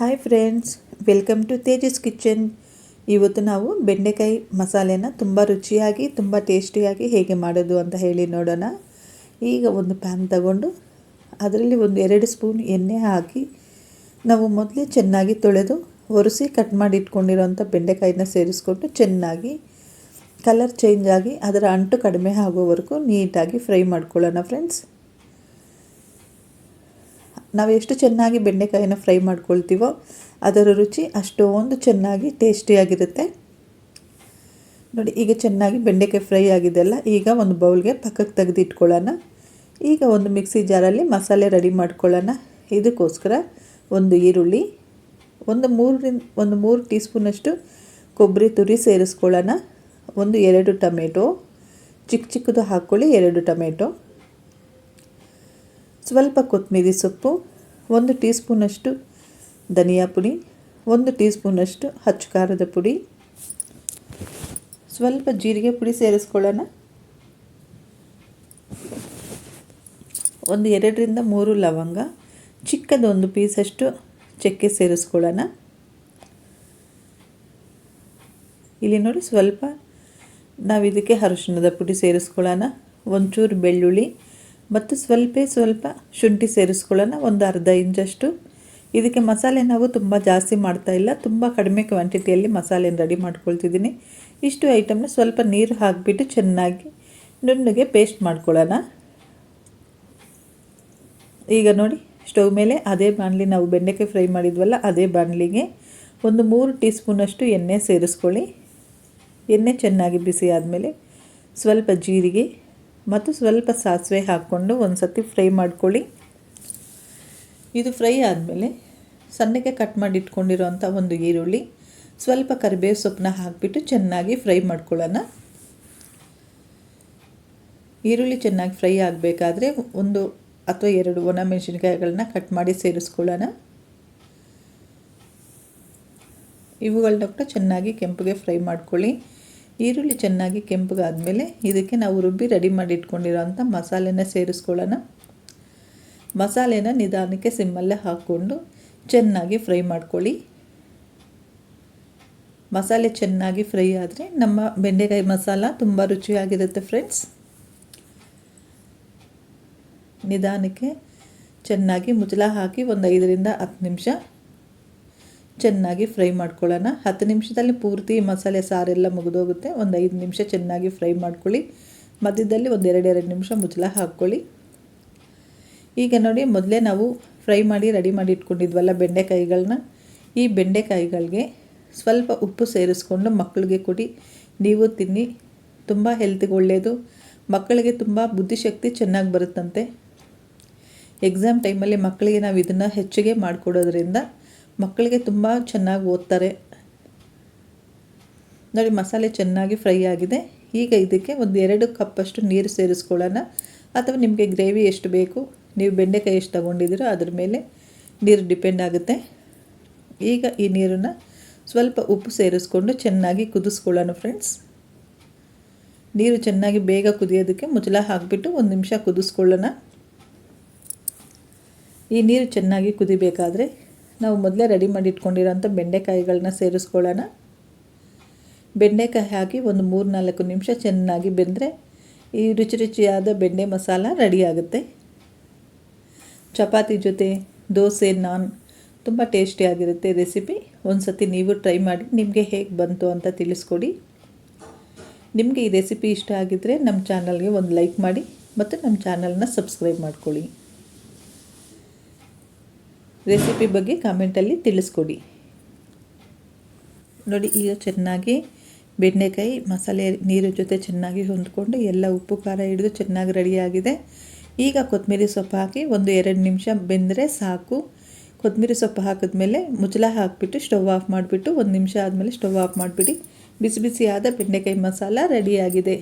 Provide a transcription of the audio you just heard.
Hi friends, welcome to Tejas kitchen. ಇವತ್ತು ನಾವು ಬೆಂಡೆಕಾಯಿ ಮಸಾಲೆನ ತುಂಬ ರುಚಿಯಾಗಿ ತುಂಬ ಟೇಸ್ಟಿಯಾಗಿ ಹೇಗೆ ಮಾಡೋದು ಅಂತ ಹೇಳಿ ನೋಡೋಣ. ಈಗ ಒಂದು ಪ್ಯಾನ್ ತಗೊಂಡು ಅದರಲ್ಲಿ ಒಂದು 2 ಸ್ಪೂನ್ ಎಣ್ಣೆ ಹಾಕಿ ನಾವು ಮೊದಲೇ ಚೆನ್ನಾಗಿ ತೊಳೆದು ಒರೆಸಿ ಕಟ್ ಮಾಡಿ ಇಟ್ಕೊಂಡಿರೋಂಥ ಬೆಂಡೆಕಾಯಿನ ಸೇರಿಸ್ಕೊಂಡು ಚೆನ್ನಾಗಿ ಕಲರ್ ಚೇಂಜ್ ಆಗಿ ಅದರ ಅಂಟು ಕಡಿಮೆ ಆಗೋವರೆಗೂ ನೀಟಾಗಿ ಫ್ರೈ ಮಾಡ್ಕೊಳ್ಳೋಣ ಫ್ರೆಂಡ್ಸ್. ನಾವು ಎಷ್ಟು ಚೆನ್ನಾಗಿ ಬೆಂಡೆಕಾಯಿನ ಫ್ರೈ ಮಾಡ್ಕೊಳ್ತೀವೋ ಅದರ ರುಚಿ ಅಷ್ಟೊಂದು ಚೆನ್ನಾಗಿ ಟೇಸ್ಟಿಯಾಗಿರುತ್ತೆ. ನೋಡಿ, ಈಗ ಚೆನ್ನಾಗಿ ಬೆಂಡೆಕಾಯಿ ಫ್ರೈ ಆಗಿದೆಲ್ಲ. ಈಗ ಒಂದು ಬೌಲ್ಗೆ ಪಕ್ಕಕ್ಕೆ ತೆಗೆದು ಇಟ್ಕೊಳ್ಳೋಣ. ಈಗ ಒಂದು ಮಿಕ್ಸಿ ಜಾರಲ್ಲಿ ಮಸಾಲೆ ರೆಡಿ ಮಾಡ್ಕೊಳ್ಳೋಣ. ಇದಕ್ಕೋಸ್ಕರ ಒಂದು ಈರುಳ್ಳಿ, ಒಂದು 3 ಟೀ ಸ್ಪೂನಷ್ಟು ಕೊಬ್ಬರಿ ತುರಿ ಸೇರಿಸ್ಕೊಳ್ಳೋಣ. 2 ಟೊಮೆಟೊ ಚಿಕ್ಕದು ಹಾಕ್ಕೊಳ್ಳಿ, 2 ಟೊಮೆಟೊ, ಸ್ವಲ್ಪ ಕೊತ್ತಂಬರಿ ಸೊಪ್ಪು, 1 ಟೀ ಸ್ಪೂನಷ್ಟು ಧನಿಯಾ ಪುಡಿ, 1 ಟೀ ಸ್ಪೂನಷ್ಟು ಅಚ್ಚ ಖಾರದ ಪುಡಿ, ಸ್ವಲ್ಪ ಜೀರಿಗೆ ಪುಡಿ ಸೇರಿಸ್ಕೊಳ್ಳೋಣ. 2 ರಿಂದ 3 ಲವಂಗ, ಚಿಕ್ಕದೊಂದು ಪೀಸಷ್ಟು ಚಕ್ಕೆ ಸೇರಿಸ್ಕೊಳ್ಳೋಣ. ಇಲ್ಲಿ ನೋಡಿ, ಸ್ವಲ್ಪ ನಾವು ಇದಕ್ಕೆ ಅರಿಶಿಣದ ಪುಡಿ ಸೇರಿಸ್ಕೊಳ್ಳೋಣ. ಒಂಚೂರು ಬೆಳ್ಳುಳ್ಳಿ ಮತ್ತು ಸ್ವಲ್ಪ ಶುಂಠಿ ಸೇರಿಸ್ಕೊಳ್ಳೋಣ, ಒಂದು ಅರ್ಧ ಇಂಚಷ್ಟು. ಇದಕ್ಕೆ ಮಸಾಲೆ ನಾವು ತುಂಬ ಜಾಸ್ತಿ ಮಾಡ್ತಾಯಿಲ್ಲ, ತುಂಬ ಕಡಿಮೆ ಕ್ವಾಂಟಿಟಿಯಲ್ಲಿ ಮಸಾಲೆನ ರೆಡಿ ಮಾಡ್ಕೊಳ್ತಿದ್ದೀನಿ. ಇಷ್ಟು ಐಟಮ್ನ ಸ್ವಲ್ಪ ನೀರು ಹಾಕಿಬಿಟ್ಟು ಚೆನ್ನಾಗಿ ನುಣ್ಣಗೆ ಪೇಸ್ಟ್ ಮಾಡ್ಕೊಳ್ಳೋಣ. ಈಗ ನೋಡಿ, ಸ್ಟವ್ ಮೇಲೆ ಅದೇ ಬಾಣಲಿ, ನಾವು ಬೆಂಡೆಕಾಯಿ ಫ್ರೈ ಮಾಡಿದ್ವಲ್ಲ ಅದೇ ಬಾಣಲಿಗೆ ಒಂದು 3 ಟೀ ಸ್ಪೂನಷ್ಟು ಎಣ್ಣೆ ಸೇರಿಸ್ಕೊಳ್ಳಿ. ಎಣ್ಣೆ ಚೆನ್ನಾಗಿ ಬಿಸಿ ಆದಮೇಲೆ ಸ್ವಲ್ಪ ಜೀರಿಗೆ ಮತ್ತು ಸ್ವಲ್ಪ ಸಾಸಿವೆ ಹಾಕ್ಕೊಂಡು ಒಂದು ಸತಿ ಫ್ರೈ ಮಾಡ್ಕೊಳ್ಳಿ. ಇದು ಫ್ರೈ ಆದಮೇಲೆ ಸಣ್ಣಗೆ ಕಟ್ ಮಾಡಿ ಇಟ್ಕೊಂಡಿರೋಂಥ ಒಂದು ಈರುಳ್ಳಿ, ಸ್ವಲ್ಪ ಕರಿಬೇವು ಸೊಪ್ಪನ್ನ ಹಾಕಿಬಿಟ್ಟು ಚೆನ್ನಾಗಿ ಫ್ರೈ ಮಾಡ್ಕೊಳ್ಳೋಣ. ಈರುಳ್ಳಿ ಚೆನ್ನಾಗಿ ಫ್ರೈ ಆಗಬೇಕಾದ್ರೆ 1 ಅಥವಾ 2 ಒಣಮೆಣಸಿನಕಾಯಿಗಳನ್ನ ಕಟ್ ಮಾಡಿ ಸೇರಿಸ್ಕೊಳ್ಳೋಣ. ಇವುಗಳನ್ನ ಕೂಡ ಚೆನ್ನಾಗಿ ಕೆಂಪಗೆ ಫ್ರೈ ಮಾಡ್ಕೊಳ್ಳಿ. ಈರುಳ್ಳಿ ಚೆನ್ನಾಗಿ ಕೆಂಪಗಾದಮೇಲೆ ಇದಕ್ಕೆ ನಾವು ರುಬ್ಬಿ ರೆಡಿ ಮಾಡಿ ಇಟ್ಕೊಂಡಿರೋಂಥ ಮಸಾಲೆನ ಸೇರಿಸ್ಕೊಳ್ಳೋಣ. ಮಸಾಲೆನ ನಿಧಾನಕ್ಕೆ ಸಿಮ್ಮಲ್ಲೇ ಹಾಕ್ಕೊಂಡು ಚೆನ್ನಾಗಿ ಫ್ರೈ ಮಾಡ್ಕೊಳ್ಳಿ. ಮಸಾಲೆ ಚೆನ್ನಾಗಿ ಫ್ರೈ ಆದರೆ ನಮ್ಮ ಬೆಂಡೆಕಾಯಿ ಮಸಾಲ ತುಂಬ ರುಚಿಯಾಗಿರುತ್ತೆ ಫ್ರೆಂಡ್ಸ್. ನಿಧಾನಕ್ಕೆ ಚೆನ್ನಾಗಿ ಮುಚ್ಚಳ ಹಾಕಿ ಒಂದು 5 ರಿಂದ 10 ನಿಮಿಷ ಚೆನ್ನಾಗಿ ಫ್ರೈ ಮಾಡ್ಕೊಳ್ಳೋಣ. 10 ನಿಮಿಷದಲ್ಲಿ ಪೂರ್ತಿ ಮಸಾಲೆ ಸಾರೆಲ್ಲ ಮುಗಿದೋಗುತ್ತೆ. ಒಂದು 5 ನಿಮಿಷ ಚೆನ್ನಾಗಿ ಫ್ರೈ ಮಾಡ್ಕೊಳ್ಳಿ. ಮಧ್ಯದಲ್ಲಿ ಒಂದು 2 ನಿಮಿಷ ಮುಚ್ಚಳ ಹಾಕ್ಕೊಳ್ಳಿ. ಈಗ ನೋಡಿ, ಮೊದಲೇ ನಾವು ಫ್ರೈ ಮಾಡಿ ರೆಡಿ ಮಾಡಿ ಇಟ್ಕೊಂಡಿದ್ವಲ್ಲ ಬೆಂಡೆಕಾಯಿಗಳನ್ನ, ಈ ಬೆಂಡೆಕಾಯಿಗಳಿಗೆ ಸ್ವಲ್ಪ ಉಪ್ಪು ಸೇರಿಸ್ಕೊಂಡು ಮಕ್ಕಳಿಗೆ ಕೊಡಿ. ನೀವು ತಿನ್ನಿ, ತುಂಬ ಹೆಲ್ತಿಗೆ ಒಳ್ಳೆಯದು. ಮಕ್ಕಳಿಗೆ ತುಂಬ ಬುದ್ಧಿಶಕ್ತಿ ಚೆನ್ನಾಗಿ ಬರುತ್ತಂತೆ. ಎಕ್ಸಾಮ್ ಟೈಮಲ್ಲಿ ಮಕ್ಕಳಿಗೆ ನಾವು ಇದನ್ನು ಹೆಚ್ಚಿಗೆ ಮಾಡಿಕೊಡೋದ್ರಿಂದ ಮಕ್ಕಳಿಗೆ ತುಂಬ ಚೆನ್ನಾಗಿ ಓದ್ತಾರೆ. ನೋಡಿ, ಮಸಾಲೆ ಚೆನ್ನಾಗಿ ಫ್ರೈ ಆಗಿದೆ. ಈಗ ಇದಕ್ಕೆ ಒಂದು 2 ಕಪ್ಪಷ್ಟು ನೀರು ಸೇರಿಸ್ಕೊಳ್ಳೋಣ. ಅಥವಾ ನಿಮಗೆ ಗ್ರೇವಿ ಎಷ್ಟು ಬೇಕು, ನೀವು ಬೆಂಡೆಕಾಯಿ ಎಷ್ಟು ತೊಗೊಂಡಿದ್ದೀರೋ ಅದ್ರ ಮೇಲೆ ನೀರು ಡಿಪೆಂಡ್ ಆಗುತ್ತೆ. ಈಗ ಈ ನೀರನ್ನು ಸ್ವಲ್ಪ ಉಪ್ಪು ಸೇರಿಸ್ಕೊಂಡು ಚೆನ್ನಾಗಿ ಕುದಿಸ್ಕೊಳ್ಳೋಣ ಫ್ರೆಂಡ್ಸ್. ನೀರು ಚೆನ್ನಾಗಿ ಬೇಗ ಕುದಿಯೋದಕ್ಕೆ ಮುಚ್ಚಳ ಹಾಕಿಬಿಟ್ಟು 1 ನಿಮಿಷ ಕುದಿಸ್ಕೊಳ್ಳೋಣ. ಈ ನೀರು ಚೆನ್ನಾಗಿ ಕುದಿಬೇಕಾದ್ರೆ ನಾವು ಮೊದಲೇ ರೆಡಿ ಮಾಡಿ ಇಟ್ಕೊಂಡಿರೋಂಥ ಬೆಂಡೆಕಾಯಿಗಳನ್ನ ಸೇರಿಸ್ಕೊಳ್ಳೋಣ. ಬೆಂಡೆಕಾಯಿ ಹಾಕಿ ಒಂದು 3-4 ನಿಮಿಷ ಚೆನ್ನಾಗಿ ಬೆಂದರೆ ಈ ರುಚಿಯಾದ ಬೆಂಡೆ ಮಸಾಲ ರೆಡಿ ಆಗುತ್ತೆ. ಚಪಾತಿ ಜೊತೆ, ದೋಸೆ, ನಾನ್ ತುಂಬ ಟೇಸ್ಟಿಯಾಗಿರುತ್ತೆ ರೆಸಿಪಿ. ಒಂದು ಸತಿ ನೀವು ಟ್ರೈ ಮಾಡಿ ನಿಮಗೆ ಹೇಗೆ ಬಂತು ಅಂತ ತಿಳಿಸ್ಕೊಡಿ. ನಿಮಗೆ ಈ ರೆಸಿಪಿ ಇಷ್ಟ ಆಗಿದ್ದರೆ ನಮ್ಮ ಚಾನಲ್ಗೆ ಒಂದು ಲೈಕ್ ಮಾಡಿ ಮತ್ತು ನಮ್ಮ ಚಾನಲ್ನ ಸಬ್ಸ್ಕ್ರೈಬ್ ಮಾಡ್ಕೊಳ್ಳಿ. ರೆಸಿಪಿ ಬಗ್ಗೆ ಕಾಮೆಂಟಲ್ಲಿ ತಿಳಿಸ್ಕೊಡಿ. ನೋಡಿ, ಈಗ ಚೆನ್ನಾಗಿ ಬೆಂಡೆಕಾಯಿ ಮಸಾಲೆ ನೀರು ಜೊತೆ ಚೆನ್ನಾಗಿ ಹೊಂದ್ಕೊಂಡು ಎಲ್ಲ ಉಪ್ಪು ಖಾರ ಹಿಡಿದು ಚೆನ್ನಾಗಿ ರೆಡಿಯಾಗಿದೆ. ಈಗ ಕೊತ್ತಂಬರಿ ಸೊಪ್ಪು ಹಾಕಿ ಒಂದು 2 ನಿಮಿಷ ಬೆಂದರೆ ಸಾಕು. ಕೊತ್ತಂಬರಿ ಸೊಪ್ಪು ಹಾಕಿದ್ಮೇಲೆ ಮುಚ್ಚಳ ಹಾಕಿಬಿಟ್ಟು ಸ್ಟವ್ ಆಫ್ ಮಾಡಿಬಿಟ್ಟು 1 ನಿಮಿಷ ಆದಮೇಲೆ ಸ್ಟವ್ ಆಫ್ ಮಾಡಿಬಿಡಿ. ಬಿಸಿ ಬಿಸಿಯಾದ ಬೆಂಡೆಕಾಯಿ ಮಸಾಲ ರೆಡಿಯಾಗಿದೆ.